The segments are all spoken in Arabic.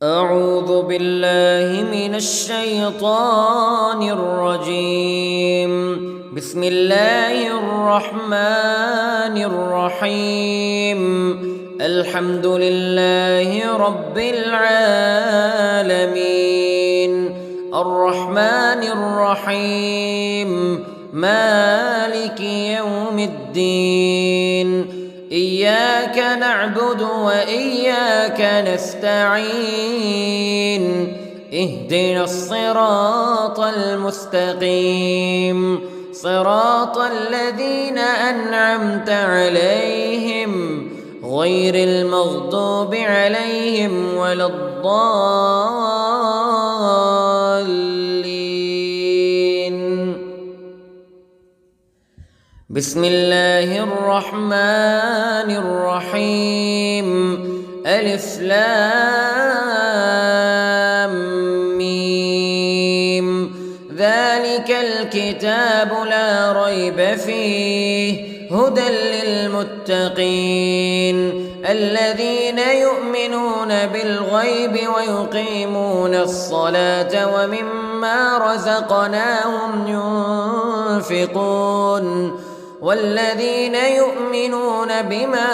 أعوذ بالله من الشيطان الرجيم. بسم الله الرحمن الرحيم. الحمد لله رب العالمين الرحمن الرحيم مالك يوم الدين. إياك نعبد وإياك نستعين. اهدنا الصراط المستقيم صراط الذين أنعمت عليهم غير المغضوب عليهم ولا الضالين. بسم الله الرحمن الرحيم. ألف لام ميم. ذلك الكتاب لا ريب فيه هدى للمتقين الذين يؤمنون بالغيب ويقيمون الصلاة ومما رزقناهم ينفقون والذين يؤمنون بما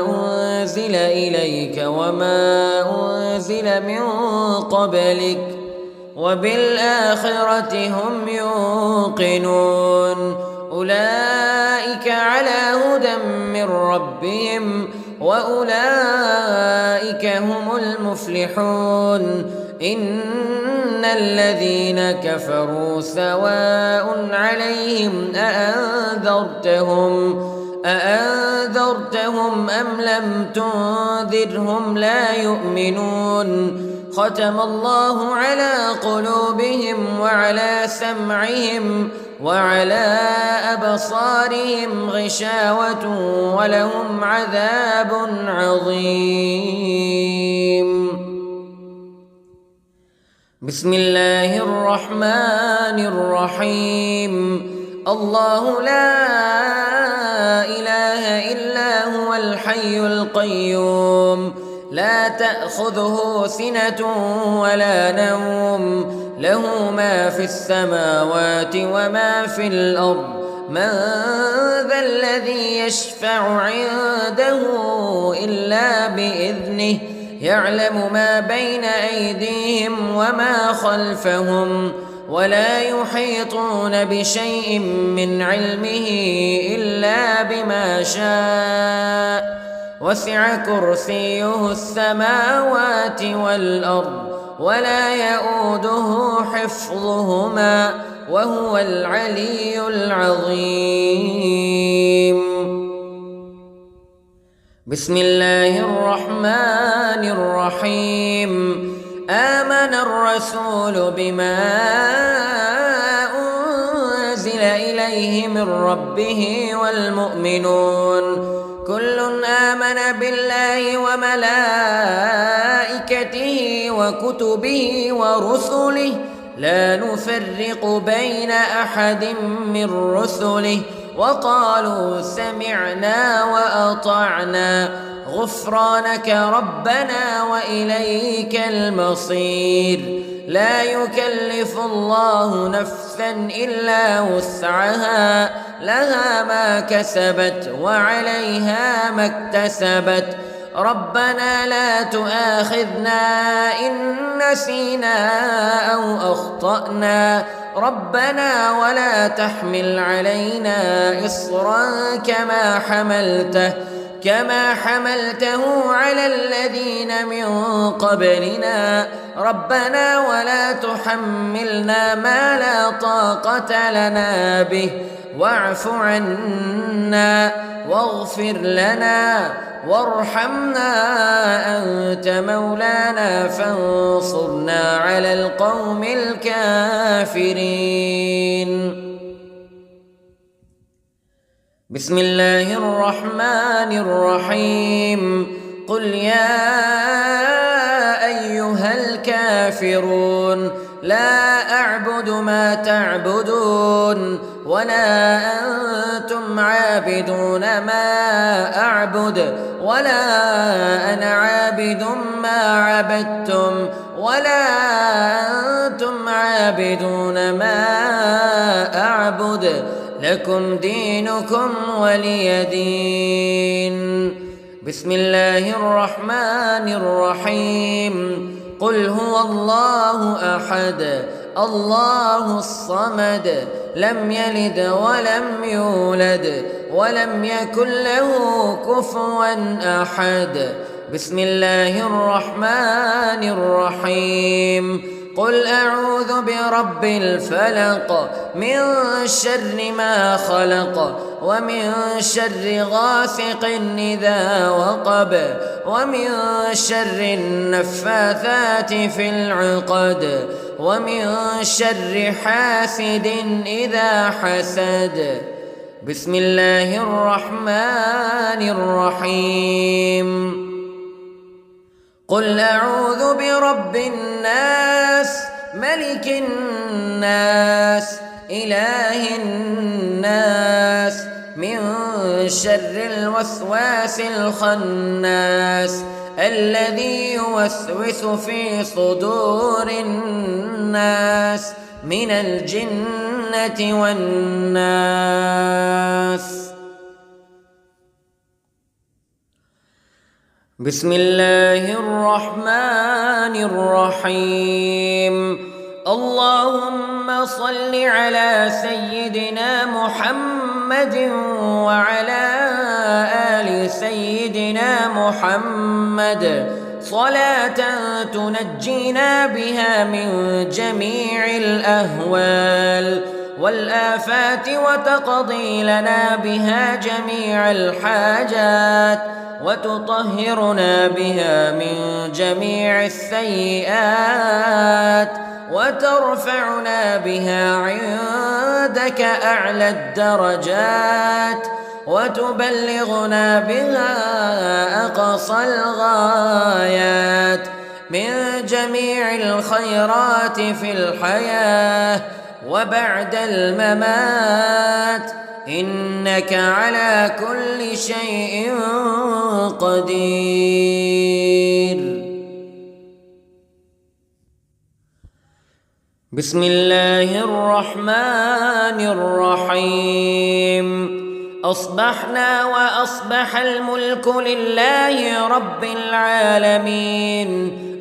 أنزل إليك وما أنزل من قبلك وبالآخرة هم يوقنون. أولئك على هدى من ربهم وأولئك هم المفلحون. إن الذين كفروا سواء عليهم أأنذرتهم أم لم تنذرهم لا يؤمنون. ختم الله على قلوبهم وعلى سمعهم وعلى أبصارهم غشاوة ولهم عذاب عظيم. بسم الله الرحمن الرحيم. الله لا إله إلا هو الحي القيوم لا تأخذه سنة ولا نوم له ما في السماوات وما في الأرض. من ذا الذي يشفع عنده إلا بإذنه يعلم ما بين أيديهم وما خلفهم ولا يحيطون بشيء من علمه إلا بما شاء. وسع كرسيه السماوات والأرض ولا يؤوده حفظهما وهو العلي العظيم. بسم الله الرحمن الرحيم. آمن الرسول بما أنزل إليه من ربه والمؤمنون كل آمن بالله وملائكته وكتبه ورسله لا نفرق بين أحد من رسله وقالوا سمعنا وأطعنا غفرانك ربنا وإليك المصير. لا يكلف الله نفسا إلا وسعها لها ما كسبت وعليها ما اكتسبت. ربنا لا تؤاخذنا إن نسينا أو أخطأنا ربنا ولا تحمل علينا إصرا كما حملته على الذين من قبلنا ربنا ولا تحملنا ما لا طاقة لنا به واعف عنا واغفر لنا وارحمنا أنت مولانا فانصرنا على القوم الكافرين. بسم الله الرحمن الرحيم. قل يا أيها الكافرون لا أعبد ما تعبدون ولا أنتم عابدون ما أعبد ولا أنا عابد ما عبدتم ولا أنتم عابدون ما أعبد لكم دينكم ولي دين. بسم الله الرحمن الرحيم. قل هو الله أحد الله الصمد لم يلد ولم يولد ولم يكن له كفوا أحد. بسم الله الرحمن الرحيم. قل أعوذ برب الفلق من شر ما خلق ومن شر غاسق إذا وقب ومن شر النفاثات في العقد ومن شر حاسد إذا حسد. بسم الله الرحمن الرحيم. قل أعوذ برب الناس ملك الناس إله الناس من شر الوسواس الخناس الذي يوسوس في صدور الناس من الجنة والناس. بسم الله الرحمن الرحيم. اللهم صل على سيدنا محمد وعلى آل سيدنا محمد صلاة تنجينا بها من جميع الأهوال والآفات وتقضي لنا بها جميع الحاجات وتطهرنا بها من جميع السيئات وترفعنا بها عندك أعلى الدرجات وتبلغنا بها أقصى الغايات من جميع الخيرات في الحياة وبعد الممات إنك على كل شيء قدير. بسم الله الرحمن الرحيم. أصبحنا وأصبح الملك لله رب العالمين.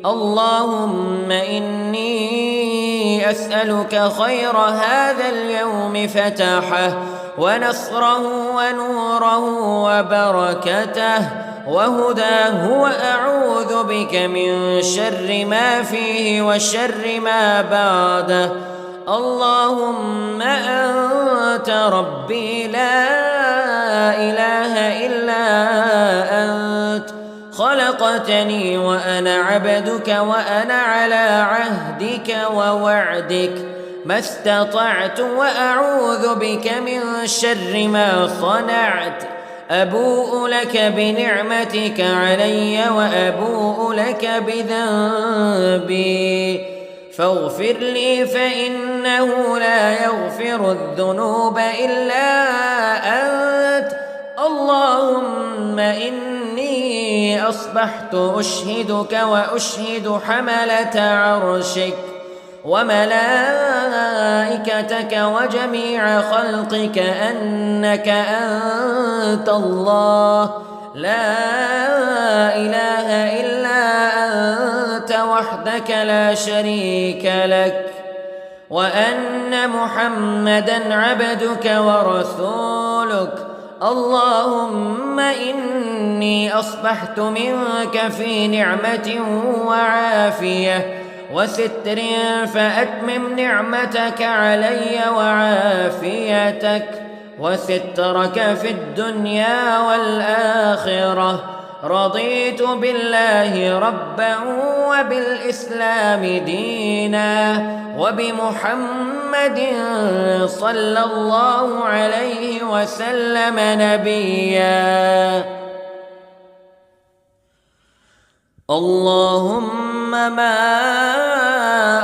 اللهم إني أسألك خير هذا اليوم فتحه ونصره ونوره وبركته وهداه وأعوذ بك من شر ما فيه وشر ما بعده. اللهم أنت ربي لا إله إلا أنت خلقتني وأنا عبدك وأنا على عهدك ووعدك ما استطعت وأعوذ بك من شر ما صنعت. أبوء لك بنعمتك علي وأبوء لك بذنبي فاغفر لي فإنه لا يغفر الذنوب إلا أنت. اللهم إني أصبحت أشهدك وأشهد حملة عرشك وملائكتك وجميع خلقك أنك أنت الله لا إله إلا أنت وحدك لا شريك لك وأن محمدًا عبدك ورسولك. اللهم إني أصبحت منك في نعمة وعافية وستر فأتمم نعمتك علي وعافيتك وسترك في الدنيا والآخرة. رضيت بالله ربا وبالإسلام دينا وبمحمد صلى الله عليه وسلم نبيا. اللهم ما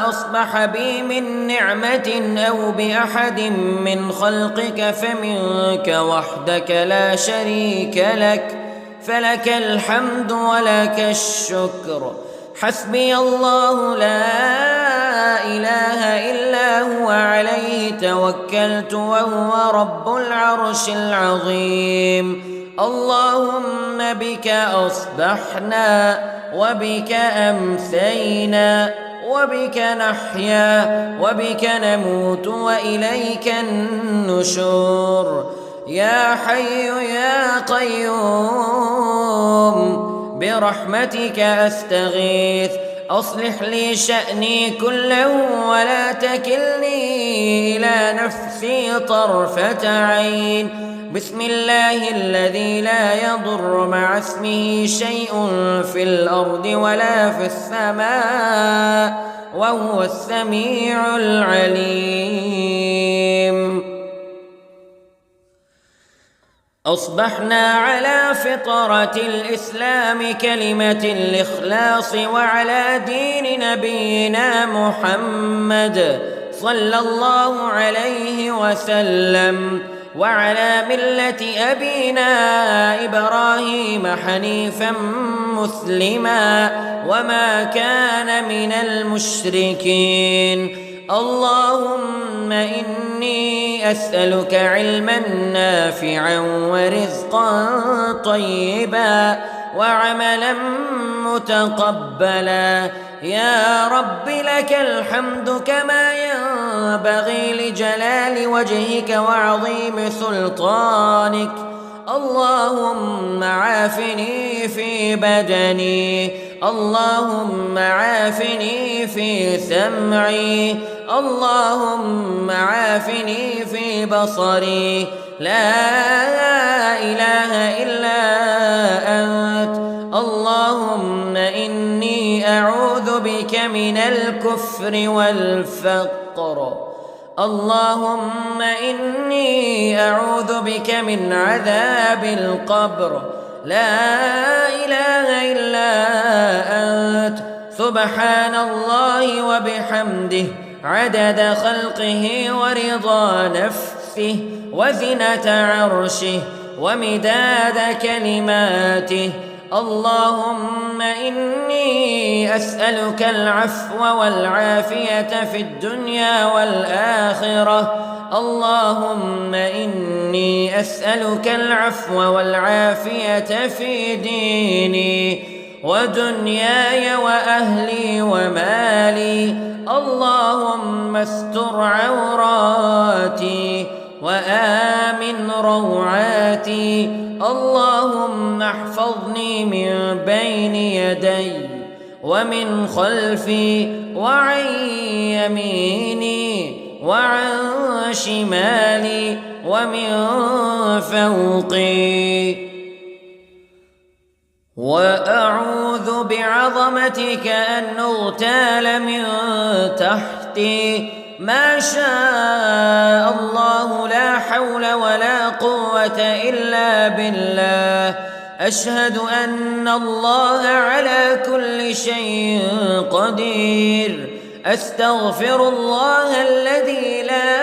أصبح بي من نعمة أو بأحد من خلقك فمنك وحدك لا شريك لك فلك الحمد ولك الشكر. حسبي الله لا إله إلا هو عليه توكلت وهو رب العرش العظيم. اللهم بك أصبحنا وبك أمسينا وبك نحيا وبك نموت وإليك النشور. يا حي يا قيوم برحمتك أستغيث، أصلح لي شأني كله ولا تكلني إلى نفسي طرفة عين. بسم الله الذي لا يضر مع اسمه شيء في الأرض ولا في السماء وهو السميع العليم. أصبحنا على فطرة الإسلام كلمة الإخلاص وعلى دين نبينا محمد صلى الله عليه وسلم وعلى ملة أبينا إبراهيم حنيفا مسلما وما كان من المشركين. اللهم إني أسألك علما نافعا ورزقا طيبا وعملا متقبلا. يا رب لك الحمد كما ينبغي لجلال وجهك وعظيم سلطانك. اللهم عافني في بدني، اللهم عافني في سمعي، اللهم عافني في بصري. لا إله إلا أنت. اللهم إني أعوذ بك من الكفر والفقر. اللهم إني أعوذ بك من عذاب القبر. لا إله إلا أنت. سبحان الله وبحمده عدد خلقه ورضا نفسه وزنة عرشه ومداد كلماته. اللهم إني أسألك العفو والعافية في الدنيا والآخرة. اللهم إني أسألك العفو والعافية في ديني ودنياي وأهلي ومالي. اللهم استر عوراتي وآمن روعاتي. اللهم احفظني من بين يدي ومن خلفي وعن يميني وعن شمالي ومن فوقي. وأعوذ بعظمتك أن أغتال من تحتي. ما شاء الله لا حول ولا قوة إلا بالله. أشهد أن الله على كل شيء قدير. أستغفر الله الذي لا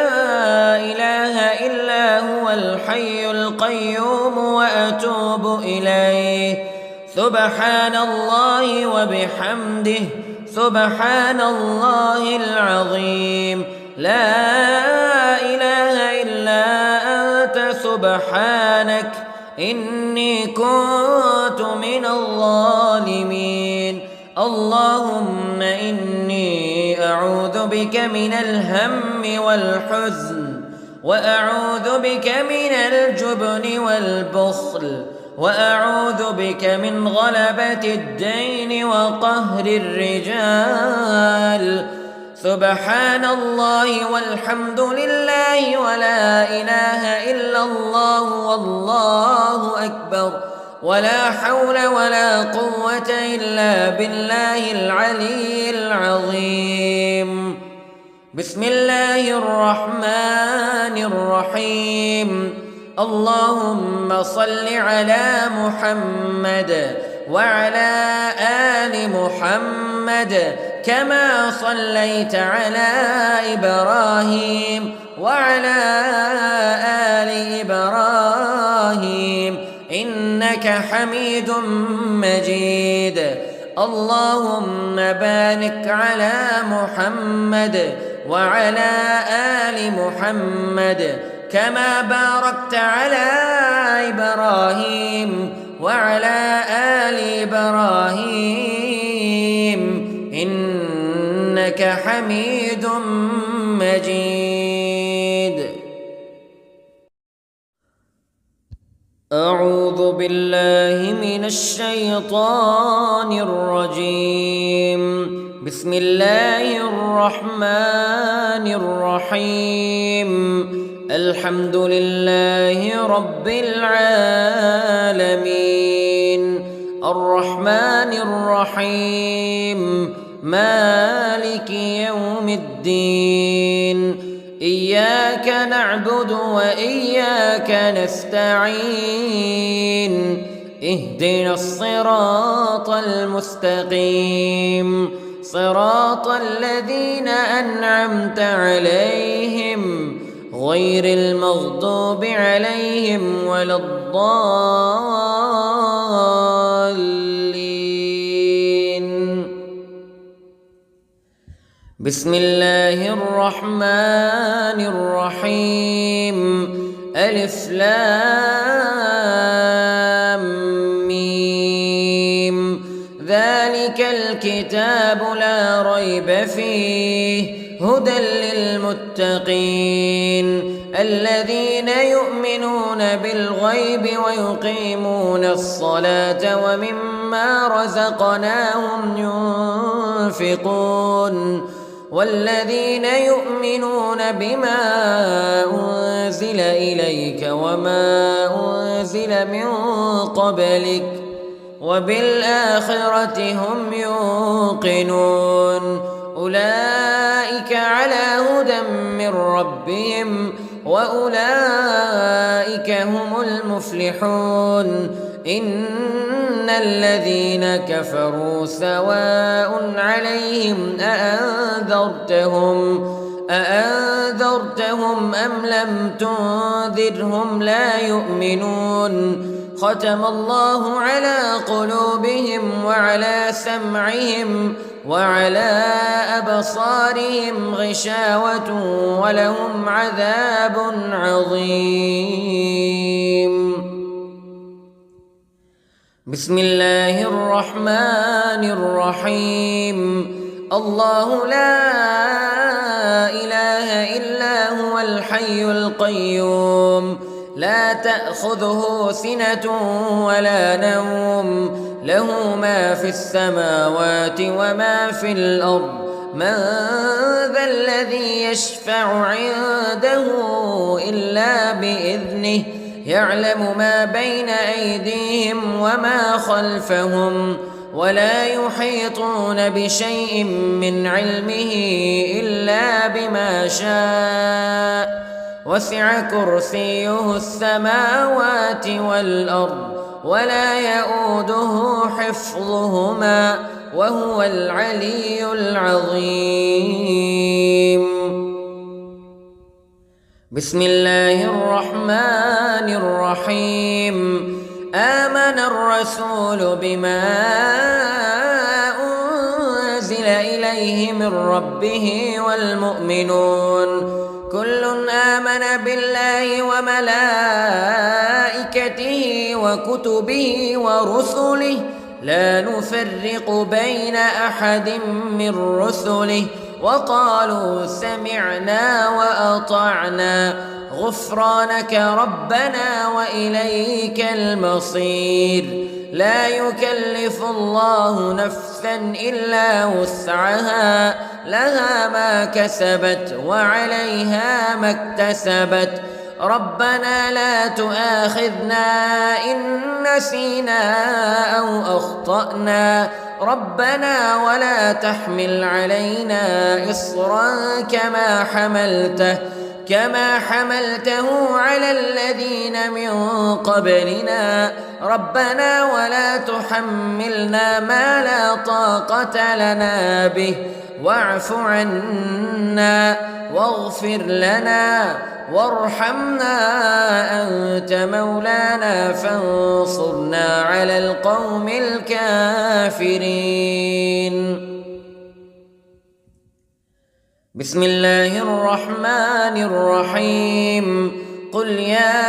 إله إلا هو الحي القيوم وأتوب إليه. سبحان الله وبحمده سبحان الله العظيم. لا إله إلا أنت سبحانك إني كنت من الظالمين. اللهم إني أعوذ بك من الهم والحزن وأعوذ بك من الجبن والبخل وأعوذ بك من غلبة الدين وقهر الرجال. سبحان الله والحمد لله ولا إله إلا الله والله أكبر ولا حول ولا قوة إلا بالله العلي العظيم. بسم الله الرحمن الرحيم. اللهم صل على محمد وعلى آل محمد كما صليت على إبراهيم وعلى آل إبراهيم إنك حميد مجيد. اللهم بارك على محمد وعلى آل محمد كما باركت على إبراهيم وعلى آل إبراهيم إنك حميد مجيد. أعوذ بالله من الشيطان الرجيم. بسم الله الرحمن الرحيم. الحمد لله رب العالمين الرحمن الرحيم مالك يوم الدين. إياك نعبد وإياك نستعين. اهدنا الصراط المستقيم صراط الذين أنعمت عليهم غير المغضوب عليهم ولا الضالين. بسم الله الرحمن الرحيم. ألف لام ميم. ذلك الكتاب لا ريب فيه هدى للمتقين الذين يؤمنون بالغيب ويقيمون الصلاة ومما رزقناهم ينفقون والذين يؤمنون بما أنزل إليك وما أنزل من قبلك وبالآخرة هم يوقنون. أولئك على هدى من ربهم وأولئك هم المفلحون. إن الذين كفروا سواء عليهم أأنذرتهم أم لم تنذرهم لا يؤمنون. ختم الله على قلوبهم وعلى سمعهم وعلى أبصارهم غشاوة ولهم عذاب عظيم. بسم الله الرحمن الرحيم. الله لا إله إلا هو الحي القيوم لا تأخذه سنة ولا نوم له ما في السماوات وما في الأرض. من ذا الذي يشفع عنده إلا بإذنه يعلم ما بين أيديهم وما خلفهم ولا يحيطون بشيء من علمه إلا بما شاء. وسع كرسيه السماوات والأرض ولا يؤوده حفظهما وهو العلي العظيم. بسم الله الرحمن الرحيم. آمن الرسول بما أنزل إليه من ربه والمؤمنون كل آمن بالله وملائكته وكتبه ورسله لا نفرق بين أحد من رسله وقالوا سمعنا وأطعنا غفرانك ربنا وإليك المصير. لا يكلف الله نفسا إلا وسعها لها ما كسبت وعليها ما اكتسبت. ربنا لا تؤاخذنا إن نسينا أو أخطأنا ربنا ولا تحمل علينا إصرا كما حملته على الذين من قبلنا ربنا ولا تحملنا ما لا طاقة لنا به واعف عنا واغفر لنا وارحمنا أنت مولانا فانصرنا على القوم الكافرين. بسم الله الرحمن الرحيم. قل يا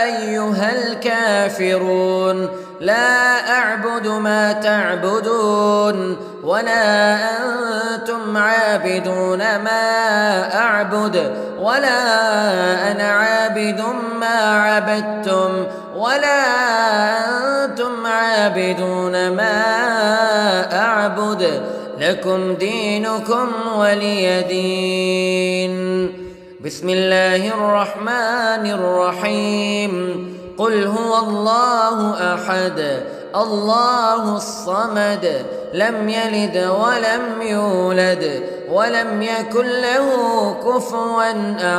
أيها الكافرون لا أعبد ما تعبدون ولا أنتم عابدون ما أعبد ولا أنا عابد ما عبدتم ولا أنتم عابدون ما أعبد لكم دينكم ولي دين. بسم الله الرحمن الرحيم. قل هو الله أحد الله الصمد لم يلد ولم يولد ولم يكن له كفوا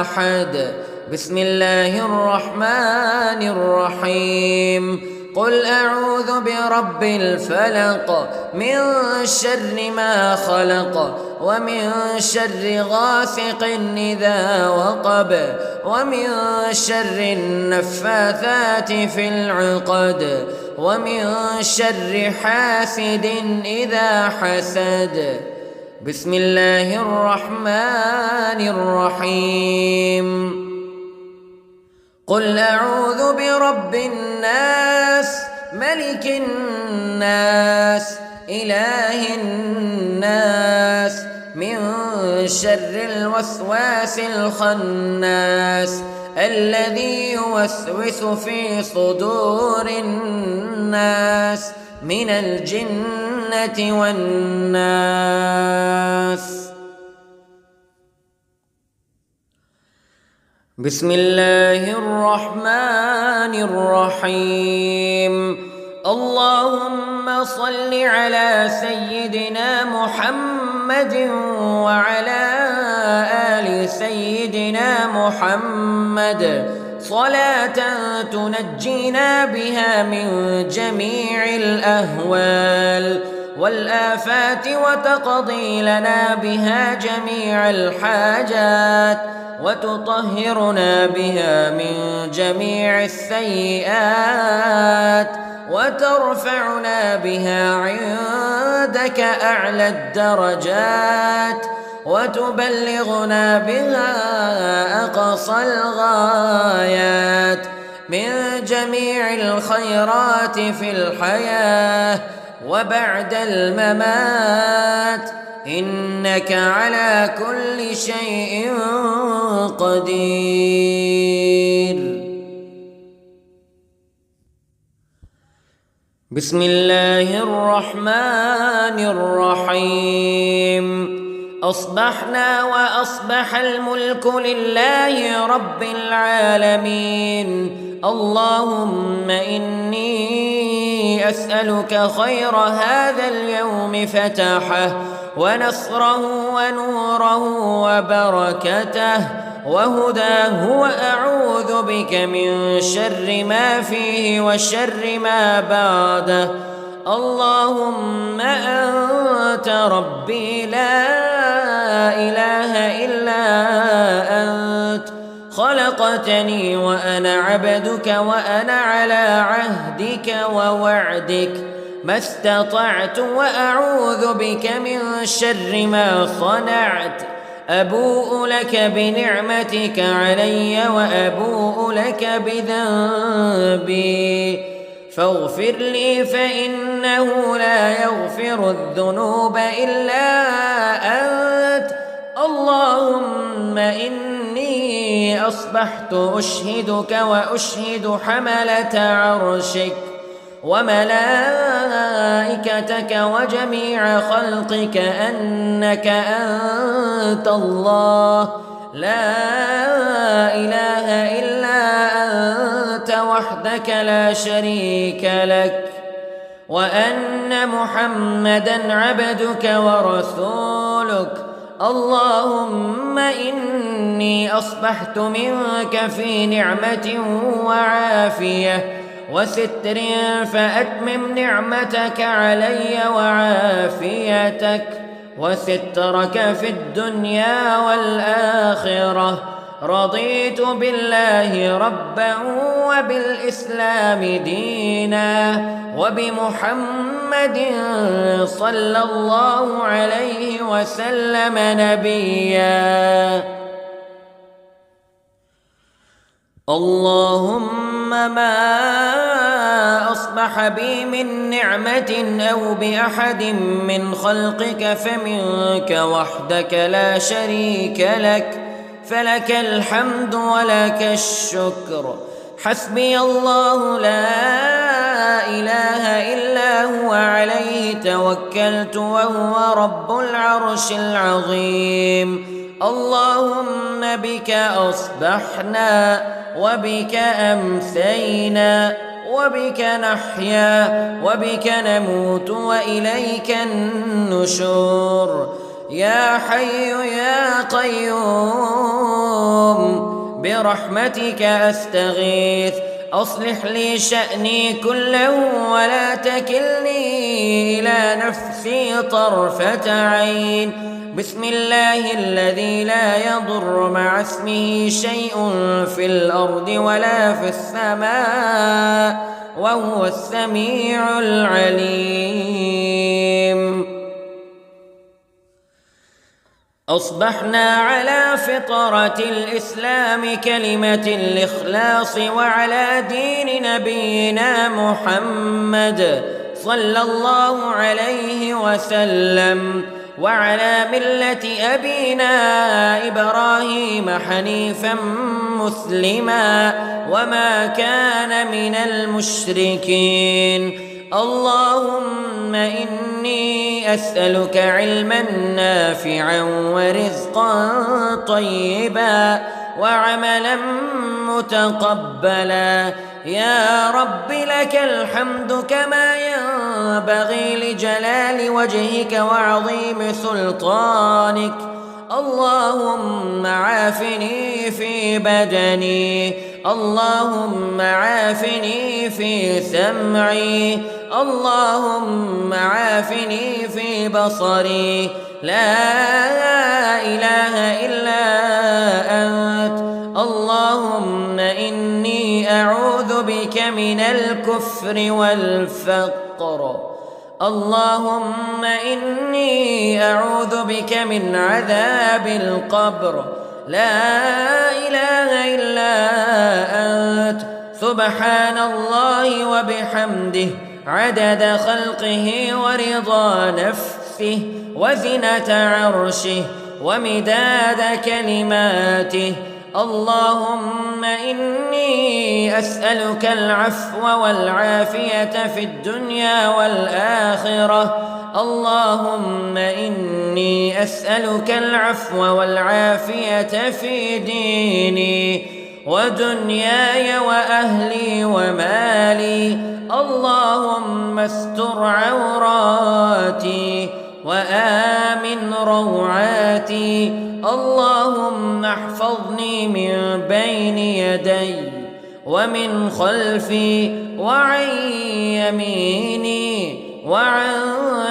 أحد. بسم الله الرحمن الرحيم. قل أعوذ برب الفلق من شر ما خلق ومن شر غاسق إذا وقب ومن شر النفاثات في العقد ومن شر حاسد إذا حسد. بسم الله الرحمن الرحيم. قل أعوذ برب الناس ملك الناس إله الناس من شر الوسواس الخناس الذي يوسوس في صدور الناس من الجنة والناس. بسم الله الرحمن الرحيم. اللهم صل على سيدنا محمد وعلى آل سيدنا محمد صلاة تنجينا بها من جميع الأهوال والآفات وتقضي لنا بها جميع الحاجات وتطهرنا بها من جميع السيئات وترفعنا بها عندك أعلى الدرجات وتبلغنا بها أقصى الغايات من جميع الخيرات في الحياة وبعد الممات إنك على كل شيء قدير. بسم الله الرحمن الرحيم. أصبحنا وأصبح الملك لله رب العالمين. اللهم إني أسألك خير هذا اليوم فتحه ونصره ونوره وبركته وهداه وأعوذ بك من شر ما فيه وشر ما بعده. اللهم أنت ربي لا إله إلا أنت خلقتني وأنا عبدك وأنا على عهدك ووعدك ما استطعت وأعوذ بك من شر ما صنعت. أبوء لك بنعمتك علي وأبوء لك بذنبي فاغفر لي فإنه لا يغفر الذنوب إلا أنت. اللهم إني أصبحت أشهدك وأشهد حملة عرشك وملائكتك وجميع خلقك أنك أنت الله لا إله إلا أنت وحدك لا شريك لك وأن محمدًا عبدك ورسولك. اللهم إني أصبحت منك في نعمة وعافية وستر فأتمم نعمتك علي وعافيتك وسترك في الدنيا والآخرة. رضيت بالله ربا وبالإسلام دينا وبمحمد صلى الله عليه وسلم نبيا. اللهم ما أصبح بي من نعمة أو بأحد من خلقك فمنك وحدك لا شريك لك، فلك الحمد ولك الشكر. حسبي الله لا إله إلا هو عليه توكلت وهو رب العرش العظيم. اللهم بك أصبحنا وبك أمسينا وبك نحيا وبك نموت وإليك النشور. يا حي يا قيوم برحمتك أستغيث، أصلح لي شأني كله ولا تكلني إلى نفسي طرفة عين. بسم الله الذي لا يضر مع اسمه شيء في الأرض ولا في السماء وهو السميع العليم. أصبحنا على فطرة الإسلام كلمة الإخلاص وعلى دين نبينا محمد صلى الله عليه وسلم وعلى ملة أبينا إبراهيم حنيفا مسلما وما كان من المشركين. اللهم إني أسألك علما نافعا ورزقا طيبا وعملا متقبلا. يا رب لك الحمد كما ينبغي لجلال وجهك وعظيم سلطانك. اللهم عافني في بدني، اللهم عافني في سمعي، اللهم عافني في بصري. لا إله إلا أنت. اللهم إني أعوذ بك من الكفر والفقر. اللهم إني أعوذ بك من عذاب القبر. لا إله إلا أنت. سبحان الله وبحمده عدد خلقه ورضا نفسه وزنة عرشه ومداد كلماته. اللهم إني أسألك العفو والعافية في الدنيا والآخرة. اللهم إني أسألك العفو والعافية في ديني ودنياي وأهلي ومالي. اللهم استر عوراتي وآمن روعاتي. اللهم احفظني من بين يدي ومن خلفي وعن يميني وعن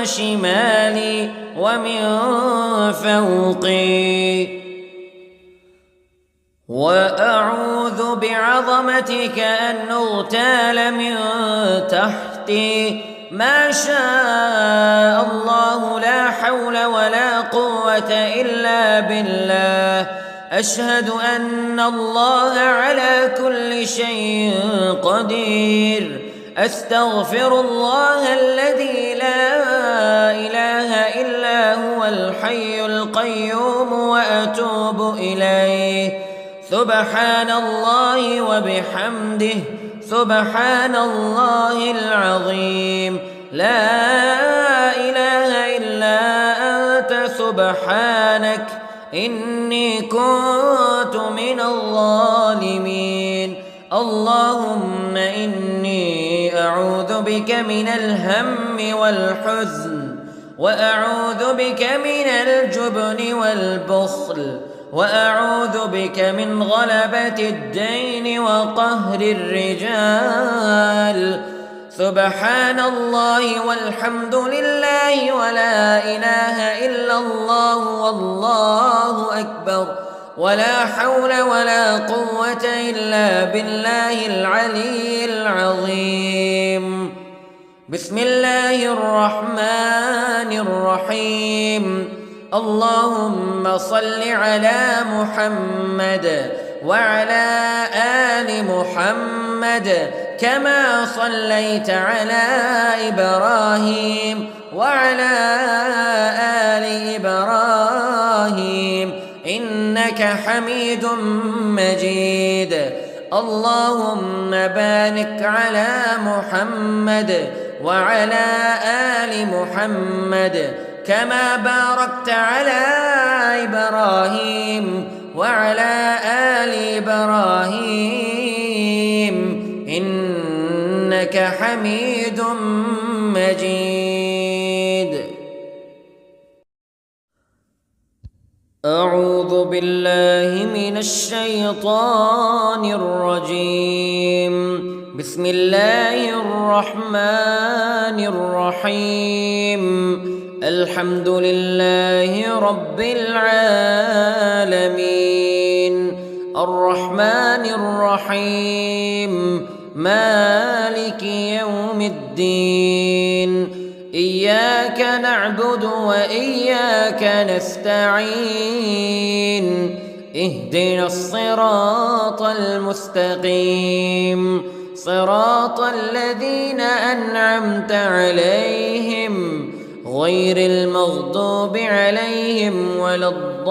شمالي ومن فوقي. وأعوذ بعظمتك أن أغتال من تحتي. ما شاء الله لا حول ولا قوة إلا بالله. أشهد أن الله على كل شيء قدير. أستغفر الله الذي لا إله إلا هو الحي القيوم وأتوب إليه. سبحان الله وبحمده سبحان الله العظيم. لا إله إلا أنت سبحانك إني كنت من الظالمين. اللهم إني أعوذ بك من الهم والحزن وأعوذ بك من الجبن والبخل وأعوذ بك من غلبة الدين وقهر الرجال. سبحان الله والحمد لله ولا إله إلا إلا الله والله أكبر ولا حول ولا قوة إلا بالله العلي العظيم. بسم الله الرحمن الرحيم. اللهم صل على محمد وعلى آل محمد كما صليت على إبراهيم وعلى آل إبراهيم إنك حميد مجيد. اللهم بارك على محمد وعلى آل محمد كما باركت على إبراهيم وعلى آل إبراهيم إنك حميد مجيد. أعوذ بالله من الشيطان الرجيم. بسم الله الرحمن الرحيم. الحمد لله رب العالمين الرحمن الرحيم مالك يوم الدين. إياك نعبد وإياك نستعين. اهدنا الصراط المستقيم صراط الذين أنعمت عليهم غير المغضوب عليهم ولا الضالين.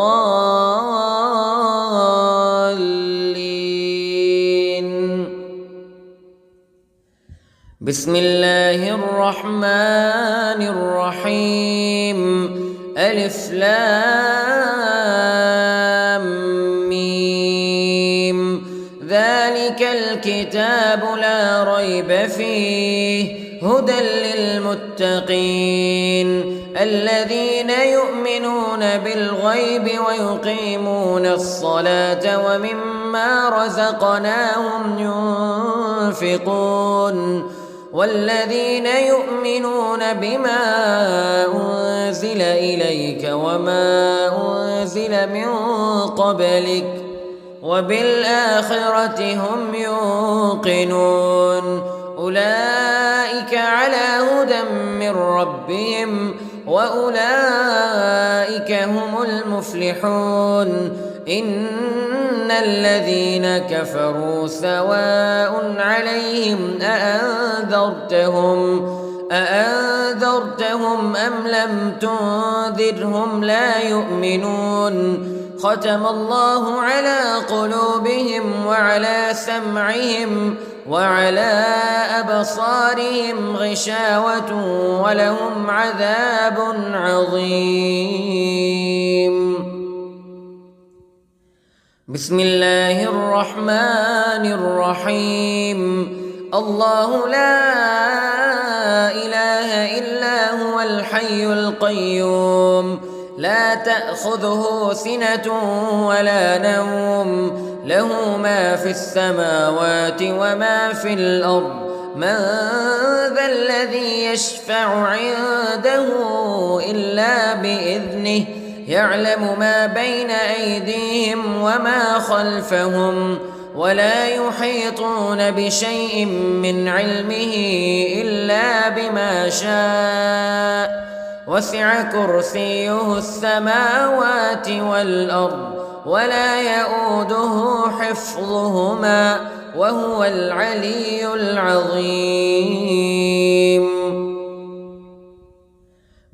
بسم الله الرحمن الرحيم. ألف لام ميم. ذلك الكتاب لا ريب فيه هدى للمتقين الذين يؤمنون بالغيب ويقيمون الصلاة ومما رزقناهم ينفقون والذين يؤمنون بما أنزل إليك وما أنزل من قبلك وبالآخرة هم يوقنون. أولئك على هدى من ربهم وأولئك هم المفلحون. إن الذين كفروا سواء عليهم أأنذرتهم أم لم تنذرهم لا يؤمنون. ختم الله على قلوبهم وعلى سمعهم وعلى أبصارهم غشاوة ولهم عذاب عظيم. بسم الله الرحمن الرحيم. الله لا إله إلا هو الحي القيوم لا تأخذه سنة ولا نوم له ما في السماوات وما في الأرض. من ذا الذي يشفع عنده إلا بإذنه يعلم ما بين أيديهم وما خلفهم ولا يحيطون بشيء من علمه إلا بما شاء. وسع كرسيه السماوات والأرض ولا يؤوده حفظهما وهو العلي العظيم.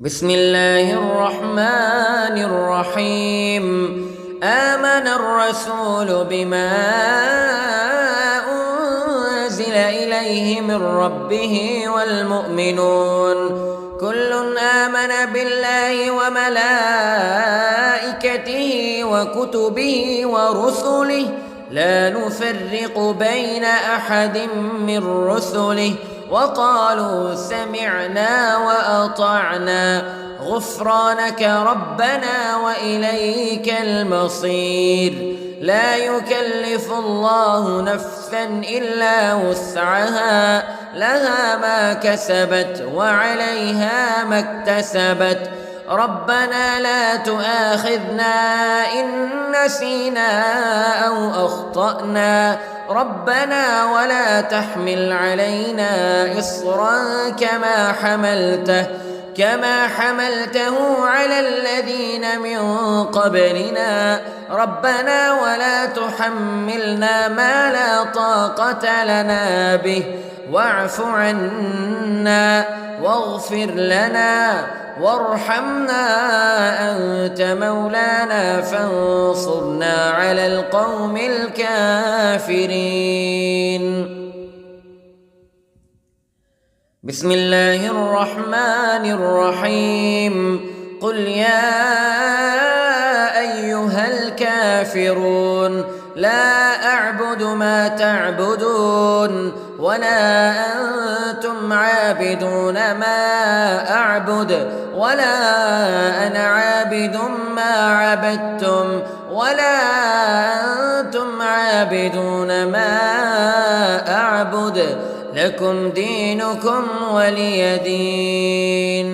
بسم الله الرحمن الرحيم. آمن الرسول بما أنزل إليه من ربه والمؤمنون كل آمن بالله وملائكته وكتبه ورسله لا نفرق بين أحد من رسله وقالوا سمعنا وأطعنا غفرانك ربنا وإليك المصير. لا يكلف الله نفسا إلا وسعها لها ما كسبت وعليها ما اكتسبت ربنا لا تؤاخذنا إن نسينا أو أخطأنا ربنا ولا تحمل علينا إصرا كما حملته على الذين من قبلنا ربنا ولا تحملنا ما لا طاقة لنا به واعف عنا واغفر لنا وارحمنا أنت مولانا فانصرنا على القوم الكافرين. بسم الله الرحمن الرحيم. قل يا أيها الكافرون لا أعبد ما تعبدون ولا أنتم عابدون ما أعبد ولا أنا عابد ما عبدتم ولا أنتم عابدون ما أعبد لكم دينكم ولي دين.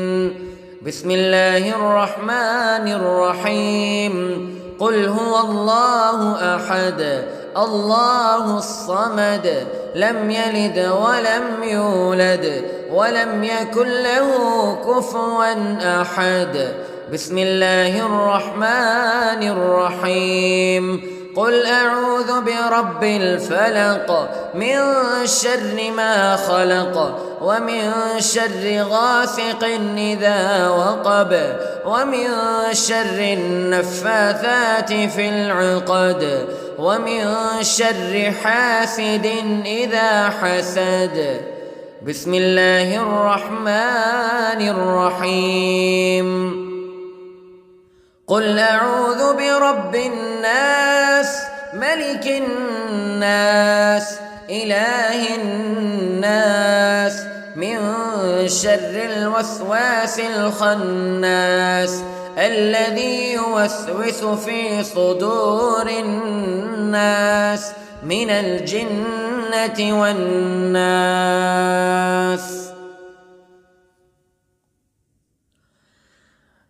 بسم الله الرحمن الرحيم. قل هو الله أحد الله الصمد لم يلد ولم يولد ولم يكن له كفوا أحد. بسم الله الرحمن الرحيم. قل أعوذ برب الفلق من شر ما خلق ومن شر غاسق إذا وقب ومن شر النفاثات في العقد ومن شر حاسد إذا حسد. بسم الله الرحمن الرحيم. قل أعوذ برب الناس ملك الناس إله الناس من شر الوسواس الخناس الذي يوسوس في صدور الناس من الجنة والناس.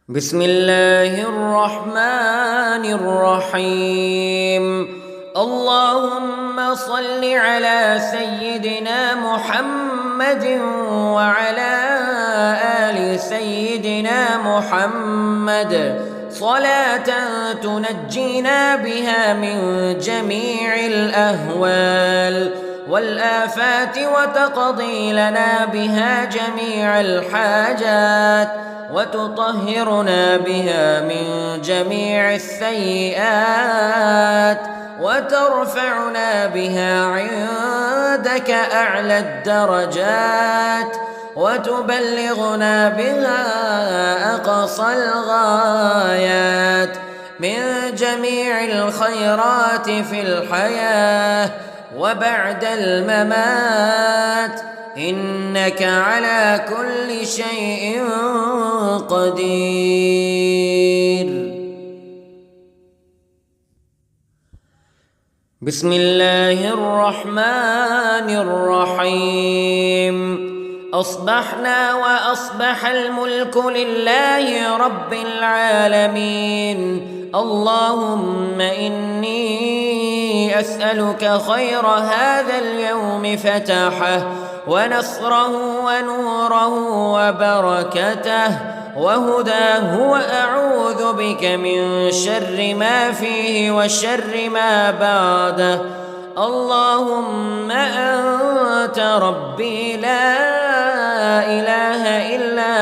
بسم الله الرحمن الرحيم. اللهم صل على سيدنا محمد وعلى آل سيدنا محمد صلاة تنجينا بها من جميع الأهوال والآفات وتقضي لنا بها جميع الحاجات وتطهرنا بها من جميع السيئات وترفعنا بها عندك أعلى الدرجات وتبلغنا بها أقصى الغايات من جميع الخيرات في الحياة وبعد الممات إنك على كل شيء قدير. بسم الله الرحمن الرحيم. أصبحنا وأصبح الملك لله رب العالمين. اللهم إني أسألك خير هذا اليوم فتحه ونصره ونوره وبركته وهداه وأعوذ بك من شر ما فيه وشر ما بعده. اللهم أنت ربي لا إله إلا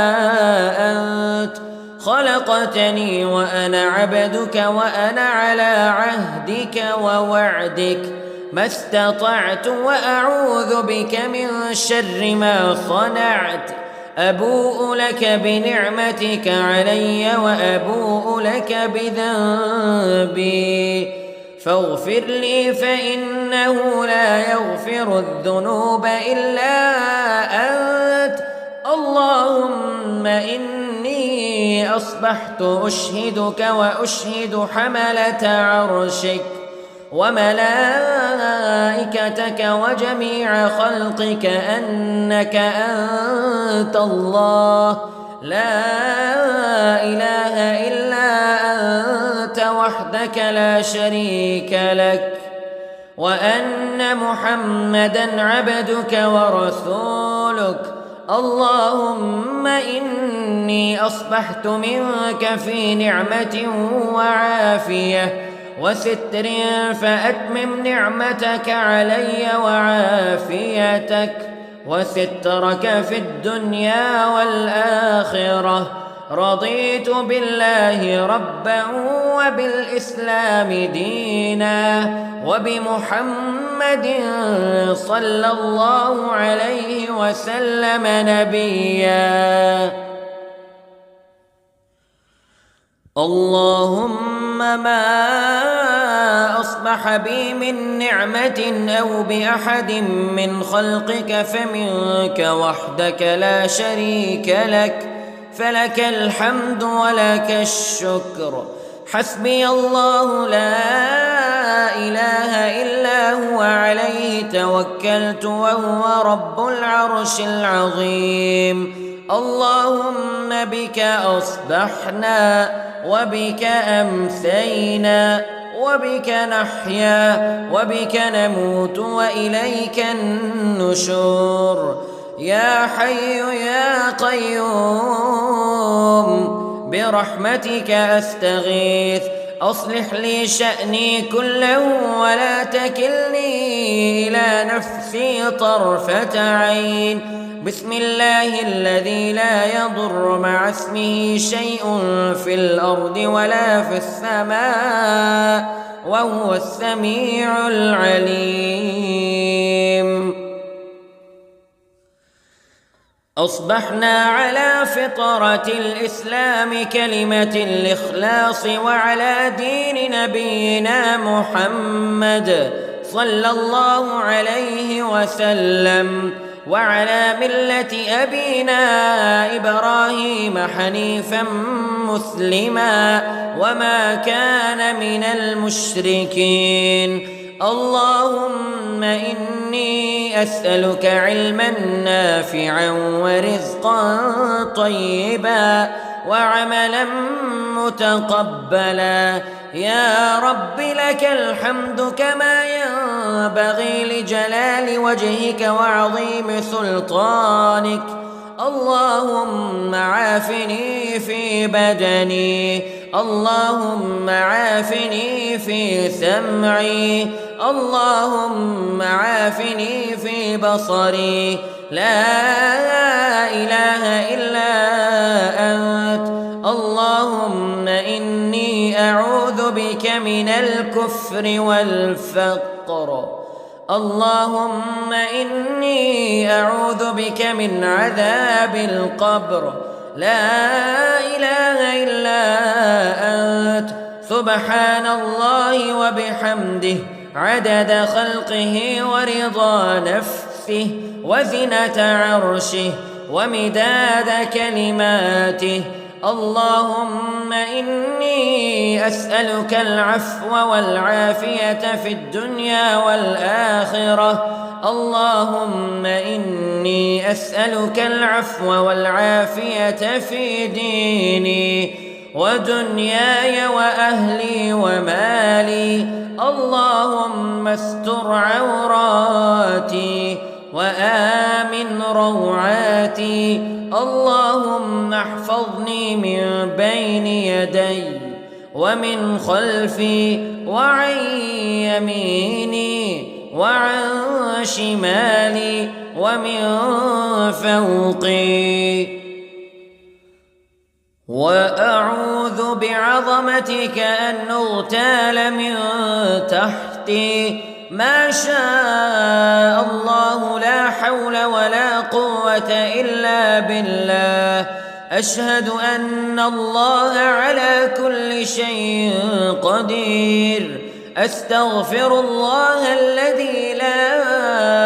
أنت خلقتني وأنا عبدك وأنا على عهدك ووعدك ما استطعت وأعوذ بك من شر ما صنعت. أبوء لك بنعمتك علي وأبوء لك بذنبي فاغفر لي فإنه لا يغفر الذنوب إلا أنت. اللهم إني أصبحت أشهدك وأشهد حملة عرشك وملائكتك وجميع خلقك أنك أنت الله لا وحدك لا شريك لك، وأن محمدًا عبدك ورسولك. اللهم إني أصبحت منك في نعمة وعافية وستر، فأتمم نعمتك علي وعافيتك وسترك في الدنيا والآخرة. رضيت بالله ربًا وبالإسلام دينًا وبمحمد صلى الله عليه وسلم نبيًا. اللهم ما أصبح بي من نعمة أو بأحد من خلقك فمنك وحدك لا شريك لك، فلك الحمد ولك الشكر. حسبي الله لا إله إلا هو، عليه توكلت وهو رب العرش العظيم. اللهم بك أصبحنا وبك أمسينا وبك نحيا وبك نموت وإليك النشور. يا حي يا قيوم برحمتك أستغيث، أصلح لي شأني كله ولا تكلني إلى نفسي طرفة عين. بسم الله الذي لا يضر مع اسمه شيء في الأرض ولا في السماء وهو السميع العليم. أصبحنا على فطرة الإسلام كلمة الإخلاص، وعلى دين نبينا محمد صلى الله عليه وسلم، وعلى ملة أبينا إبراهيم حنيفا مسلما وما كان من المشركين. اللهم إني أسألك علما نافعا ورزقا طيبا وعملا متقبلا. يا رب لك الحمد كما ينبغي لجلال وجهك وعظيم سلطانك. اللهم عافني في بدني، اللهم عافني في سمعي، اللهم عافني في بصري. لا إله إلا أنت. اللهم إني أعوذ بك من الكفر والفقر. اللهم إني أعوذ بك من عذاب القبر. لا إله إلا أنت. سبحان الله وبحمده عدد خلقه ورضا نفسه وزنة عرشه ومداد كلماته. اللهم إني أسألك العفو والعافية في الدنيا والآخرة. اللهم إني أسألك العفو والعافية في ديني ودنياي وأهلي ومالي. اللهم استر عوراتي وآمن روعاتي. اللهم احفظني من بين يدي ومن خلفي وعن يميني وعن شمالي ومن فوقي. وأعوذ بعظمتك أن أغتال من تحتي. ما شاء الله لا حول ولا قوة إلا بالله. أشهد أن الله على كل شيء قدير. أستغفر الله الذي لا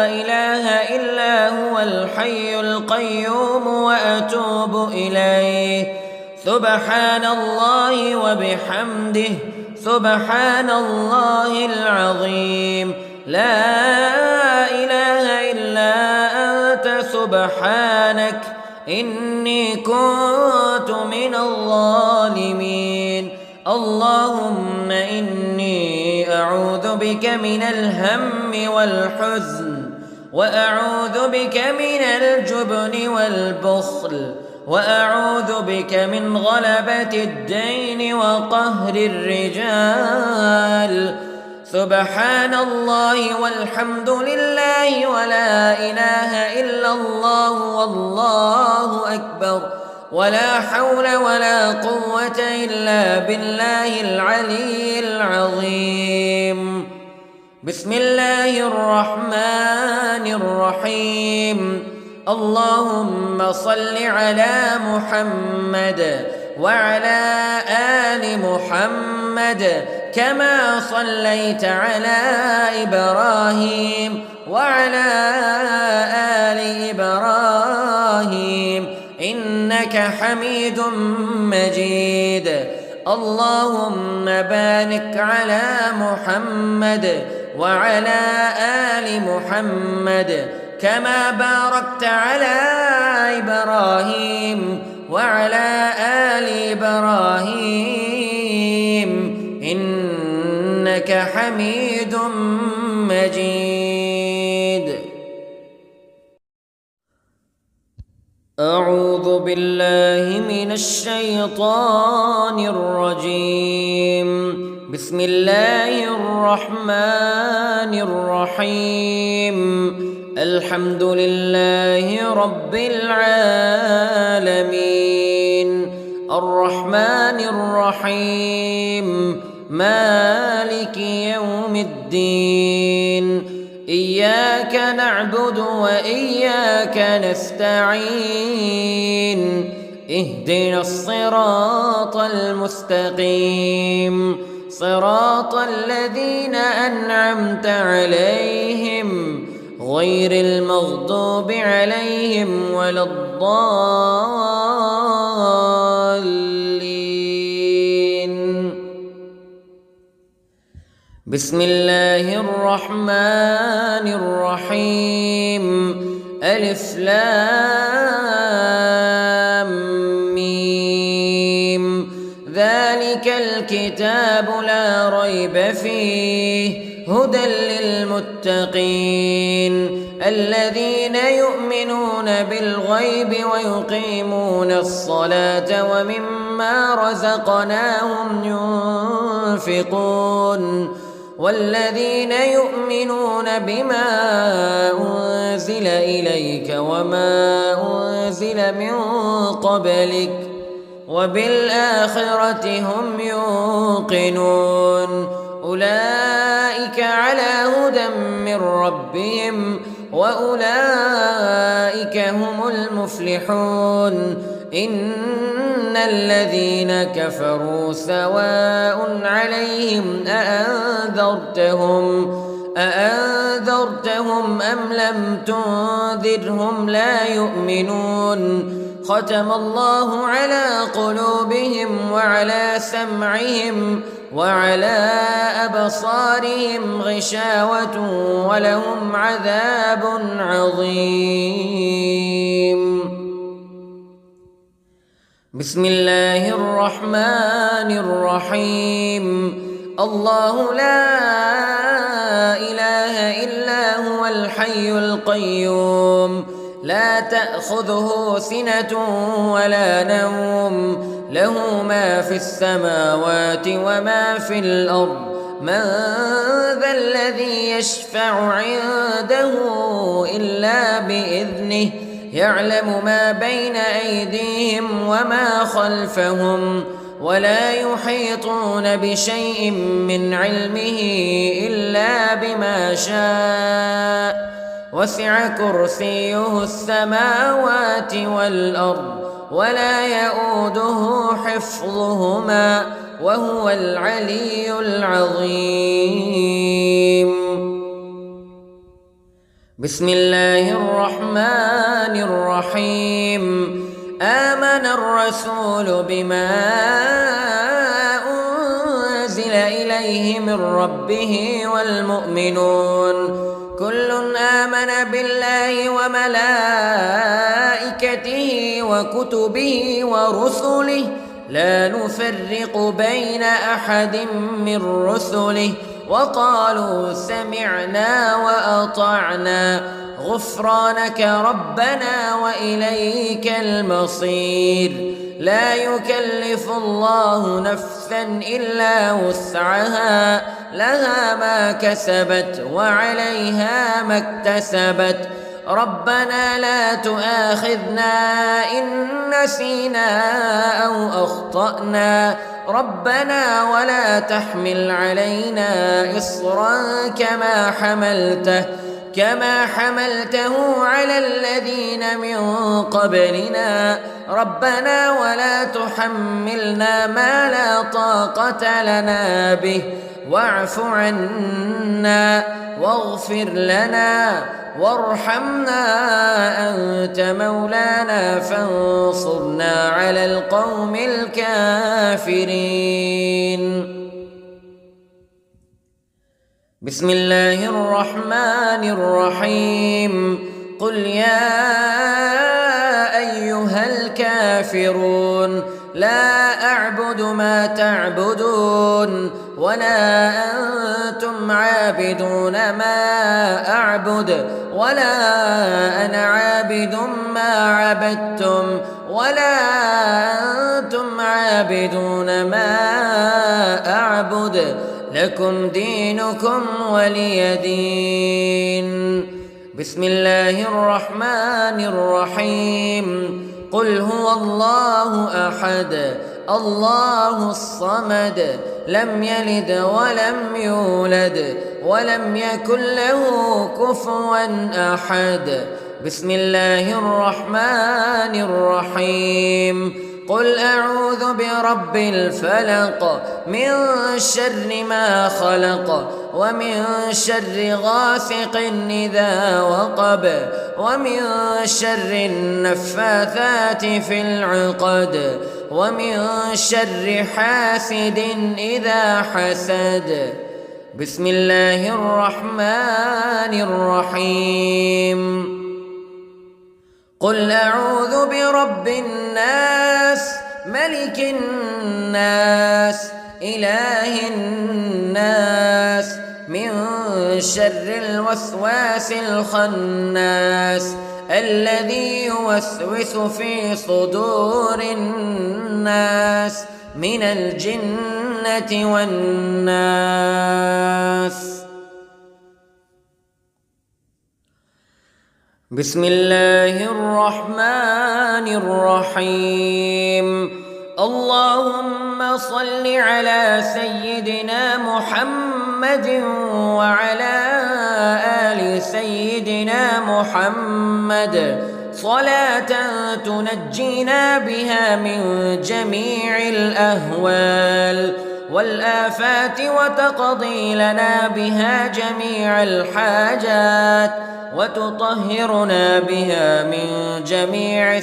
إله إلا هو الحي القيوم وأتوب إليه. سبحان الله وبحمده سبحان الله العظيم. لا إله إلا أنت سبحانك إني كنت من الظالمين. اللهم إني أعوذ بك من الهم والحزن، وأعوذ بك من الجبن والبخل، وأعوذ بك من غلبة الدين وقهر الرجال. سبحان الله والحمد لله ولا إله إلا الله والله أكبر، ولا حول ولا قوة إلا بالله العلي العظيم. بسم الله الرحمن الرحيم. اللهم صل على محمد وعلى آل محمد كما صليت على إبراهيم وعلى آل إبراهيم إنك حميد مجيد. اللهم بارك على محمد وعلى آل محمد كما باركت على إبراهيم وعلى آل إبراهيم إنك حميد مجيد. أعوذ بالله من الشيطان الرجيم. بسم الله الرحمن الرحيم. الحمد لله رب العالمين، الرحمن الرحيم، مالك يوم الدين. إياك نعبد وإياك نستعين. اهدنا الصراط المستقيم، صراط الذين أنعمت عليهم غير المغضوب عليهم ولا الضالين. بسم الله الرحمن الرحيم. ألف لام ميم. ذلك الكتاب لا ريب فيه هدى للمتقين الذين يؤمنون بالغيب ويقيمون الصلاة ومما رزقناهم ينفقون والذين يؤمنون بما أنزل إليك وما أنزل من قبلك وبالآخرة هم يوقنون أولئك على هدى من ربهم وأولئك هم المفلحون. إن الذين كفروا سواء عليهم أأنذرتهم أم لم تنذرهم لا يؤمنون. ختم الله على قلوبهم وعلى سمعهم وعلى أبصارهم غشاوة ولهم عذاب عظيم. بسم الله الرحمن الرحيم. الله لا إله إلا هو الحي القيوم لا تأخذه سنة ولا نوم له ما في السماوات وما في الأرض من ذا الذي يشفع عنده إلا بإذنه يعلم ما بين أيديهم وما خلفهم ولا يحيطون بشيء من علمه إلا بما شاء وسع كرسيه السماوات والأرض ولا يؤوده حفظهما وهو العلي العظيم. بسم الله الرحمن الرحيم. آمن الرسول بما أنزل إليه من ربه والمؤمنون كل آمن بالله وملائكته وكتبه ورسله لا نفرق بين أحد من رسله وقالوا سمعنا وأطعنا غفرانك ربنا وإليك المصير. لا يكلف الله نفسا إلا وسعها، لها ما كسبت وعليها ما اكتسبت. ربنا لا تؤاخذنا إن نسينا أو أخطأنا، ربنا ولا تحمل علينا إصرا كما حملته على الذين من قبلنا، ربنا ولا تحملنا ما لا طاقة لنا به، واعف عنا واغفر لنا وارحمنا أنت مولانا فانصرنا على القوم الكافرين. بسم الله الرحمن الرحيم. قل يا أيها الكافرون لا أعبد ما تعبدون ولا أنتم عابدون ما أعبد ولا أنا عابد ما عبدتم ولا أنتم عابدون ما أعبد، لكم دينكم ولي دين. بسم الله الرحمن الرحيم. قل هو الله أحد الله الصمد لم يلد ولم يولد ولم يكن له كفوا أحد. بسم الله الرحمن الرحيم. قل أعوذ برب الفلق من شر ما خلق ومن شر غاسق إذا وقب ومن شر النفاثات في العقد ومن شر حاسد إذا حسد. بسم الله الرحمن الرحيم. قل أعوذ برب الناس ملك الناس إله الناس من شر الوسواس الخناس الذي يوسوس في صدور الناس من الجنة والناس. بسم الله الرحمن الرحيم. اللهم صل على سيدنا محمد وعلى آل سيدنا محمد صلاة تنجينا بها من جميع الأهوال والآفات وتقضي لنا بها جميع الحاجات وتطهرنا بها من جميع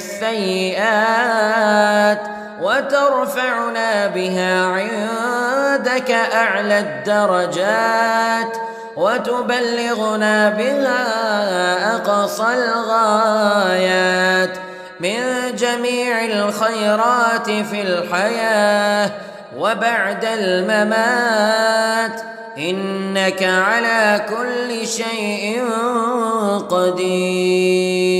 السيئات وترفعنا بها عندك أعلى الدرجات وتبلغنا بها أقصى الغايات من جميع الخيرات في الحياة وبعد الممات، إنك على كل شيء قدير.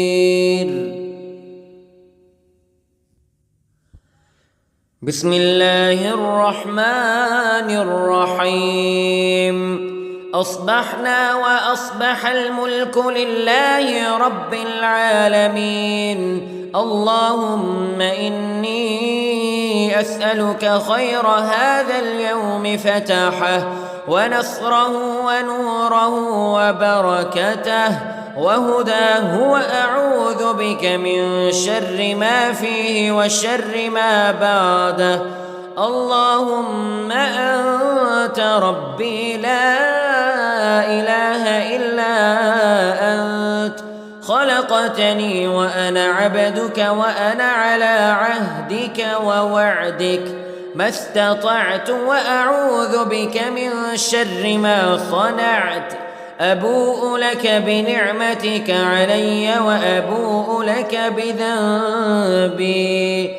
بسم الله الرحمن الرحيم. أصبحنا وأصبح الملك لله رب العالمين. اللهم إني أسألك خير هذا اليوم فتحه ونصره ونوره وبركته وهداه، وأعوذ بك من شر ما فيه وشر ما بعده. اللهم أنت ربي لا إله إلا أنت، خلقتني وأنا عبدك وأنا على عهدك ووعدك ما استطعت، وأعوذ بك من شر ما صنعت. أبوء لك بنعمتك علي وأبوء لك بذنبي،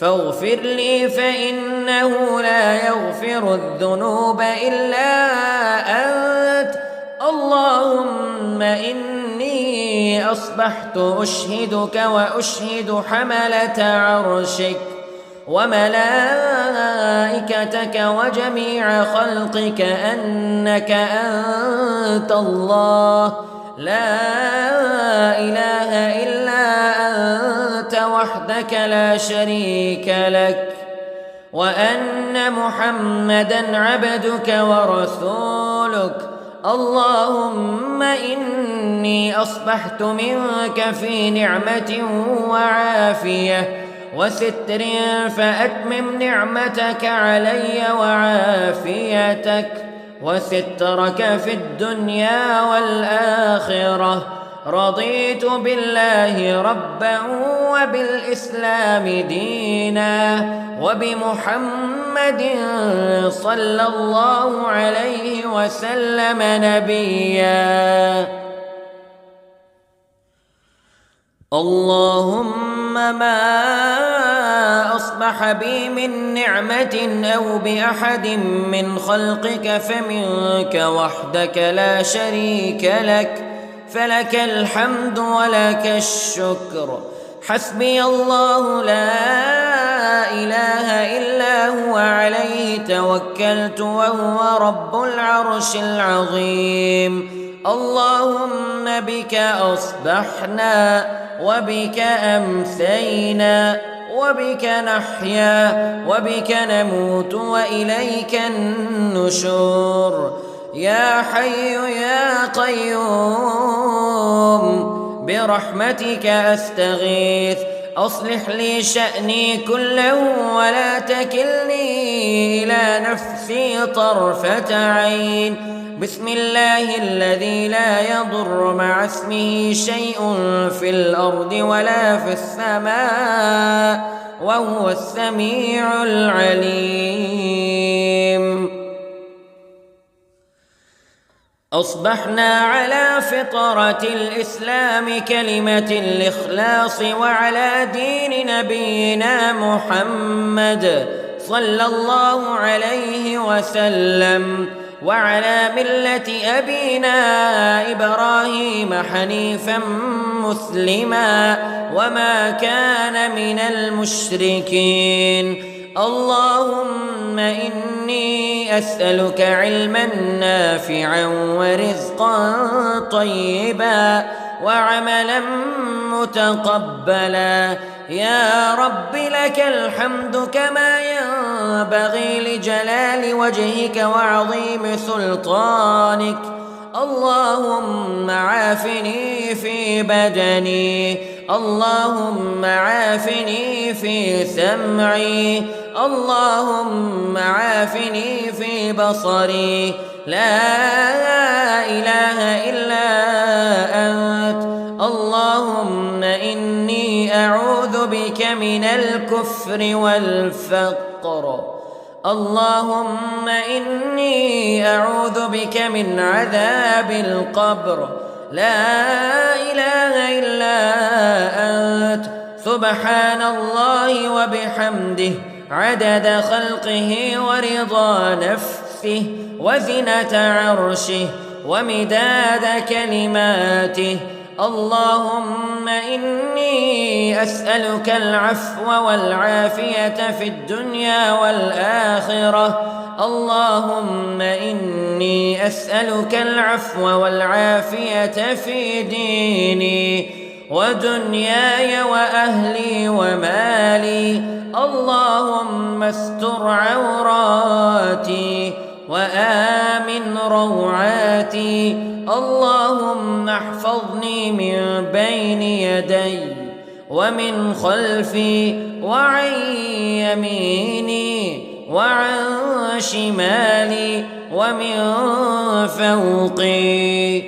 فاغفر لي فإنه لا يغفر الذنوب إلا أنت. اللهم إني أصبحت أشهدك وأشهد حملة عرشك وملائكتك وجميع خلقك أنك أنت الله لا إله إلا أنت وحدك لا شريك لك، وأن محمدًا عبدك ورسولك. اللهم إني أصبحت منك في نعمة وعافية وستر، فأتمم نعمتك علي وعافيتك وسترك في الدنيا والآخرة. رضيت بالله ربا وبالإسلام دينا وبمحمد صلى الله عليه وسلم نبيا. اللهم ما أصبح بي من نعمة أو بأحد من خلقك فمنك وحدك لا شريك لك، فلك الحمد ولك الشكر. حسبي الله لا إله إلا هو عليه توكلت وهو رب العرش العظيم. اللهم بك أصبحنا وبك أمسينا وبك نحيا وبك نموت وإليك النشور. يا حي يا قيوم برحمتك أستغيث، أصلح لي شأني كله ولا تكلني إلى نفسي طرفة عين. بسم الله الذي لا يضر مع اسمه شيء في الأرض ولا في السماء وهو السميع العليم. أصبحنا على فطرة الإسلام كلمة الإخلاص وعلى دين نبينا محمد صلى الله عليه وسلم وعلى ملة أبينا إبراهيم حنيفا مسلما وما كان من المشركين. اللهم إني أسألك علما نافعا ورزقا طيبا وعملا متقبلا. يا رب لك الحمد كما ينبغي لجلال وجهك وعظيم سلطانك. اللهم عافني في بدني، اللهم عافني في سمعي، اللهم عافني في بصري. لا إله إلا أنت. اللهم إني أعوذ بك من الكفر والفقر. اللهم إني أعوذ بك من عذاب القبر. لا إله إلا أنت. سبحان الله وبحمده عدد خلقه ورضا نفسه وزنة عرشه ومداد كلماته. اللهم إني أسألك العفو والعافية في الدنيا والآخرة. اللهم إني أسألك العفو والعافية في ديني ودنياي وأهلي ومالي. اللهم استر عوراتي وآمن روعاتي. اللهم احفظني من بين يدي ومن خلفي وعن يميني وعن شمالي ومن فوقي.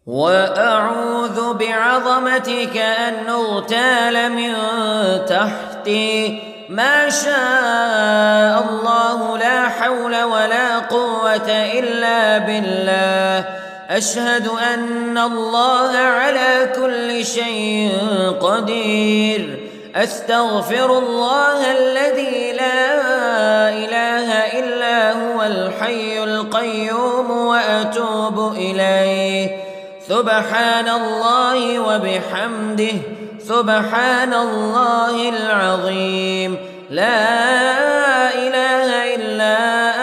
وأعوذ بعظمتك أن أغتال من تحتي. ما شاء الله لا حول ولا قوة إلا بالله. أشهد أن الله على كل شيء قدير. أستغفر الله الذي لا إله إلا هو الحي القيوم وأتوب إليه. سبحان الله وبحمده سبحان الله العظيم. لا إله إلا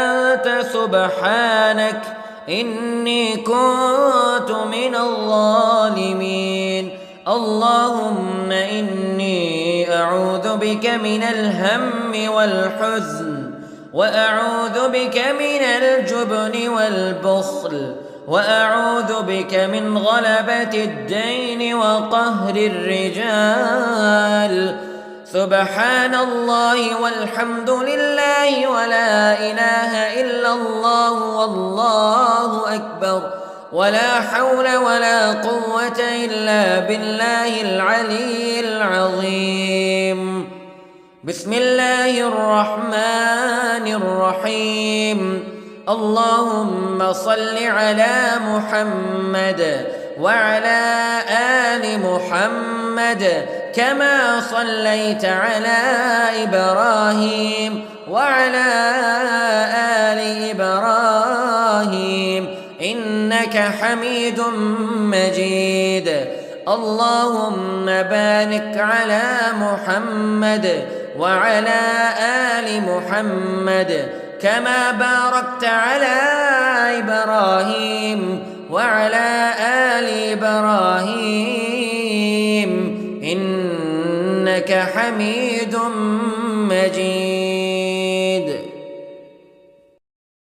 أنت سبحانك إني كنت من الظالمين. اللهم إني أعوذ بك من الهم والحزن، وأعوذ بك من الجبن والبخل، وأعوذ بك من غلبة الدين وقهر الرجال. سبحان الله والحمد لله ولا إله إلا الله والله أكبر، ولا حول ولا قوة إلا بالله العلي العظيم. بسم الله الرحمن الرحيم. اللهم صل على محمد وعلى آل محمد كما صليت على إبراهيم وعلى آل إبراهيم إنك حميد مجيد. اللهم بارك على محمد وعلى آل محمد كما باركت على إبراهيم وعلى آل إبراهيم إنك حميد مجيد.